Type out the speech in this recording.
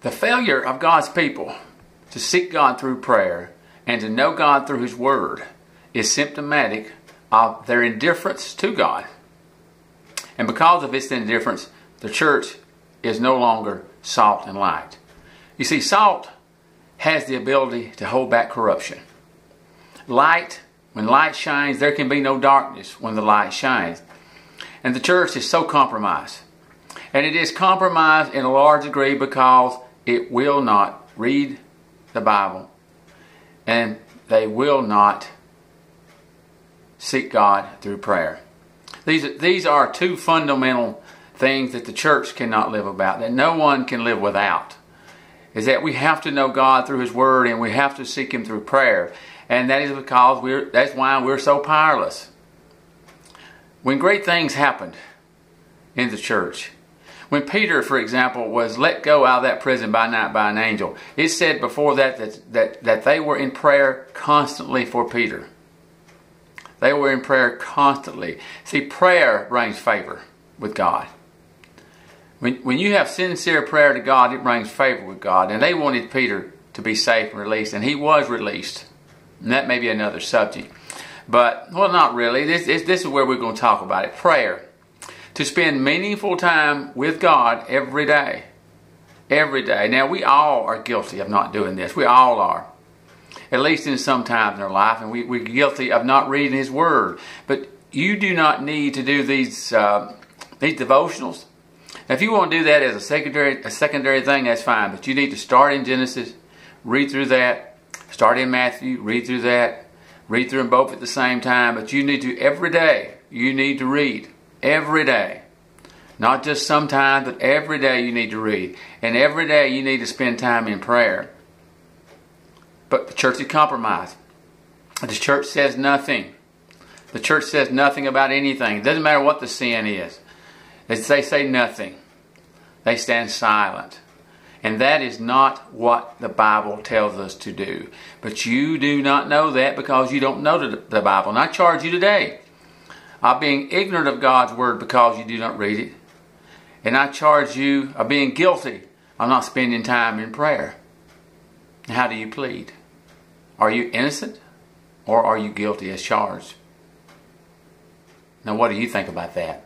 The failure of God's people to seek God through prayer and to know God through His Word is symptomatic of their indifference to God. And because of its indifference, the church is no longer salt and light. You see, salt has the ability to hold back corruption. Light, when light shines, there can be no darkness when the light shines. And the church is so compromised. And it is compromised in a large degree because it will not read the Bible, and they will not seek God through prayer. These are two fundamental things that the church cannot live without, that no one can live without. Is that we have to know God through His Word, and we have to seek Him through prayer. And that is because that's why we're so powerless. When great things happened in the church, when Peter, for example, was let go out of that prison by night by an angel, it said before that they were in prayer constantly for Peter. They were in prayer constantly. See, prayer brings favor with God. When you have sincere prayer to God, it brings favor with God. And they wanted Peter to be safe and released, and he was released. And that may be another subject. But, well, not really. This is where we're going to talk about it. Prayer. To spend meaningful time with God every day. Every day. Now, we all are guilty of not doing this. We all are. At least in some times in our life. And we're guilty of not reading His Word. But you do not need to do these devotionals. Now, if you want to do that as a secondary thing, that's fine. But you need to start in Genesis, read through that. Start in Matthew, read through that. Read through them both at the same time. But you need to, every day, you need to read. Every day. Not just sometimes, but every day you need to read. And every day you need to spend time in prayer. But the church is compromised. The church says nothing. The church says nothing about anything. It doesn't matter what the sin is. They say nothing. They stand silent. And that is not what the Bible tells us to do. But you do not know that because you don't know the Bible. And I charge you today of being ignorant of God's Word because you do not read it. And I charge you of being guilty of not spending time in prayer. How do you plead? Are you innocent or are you guilty as charged? Now, what do you think about that?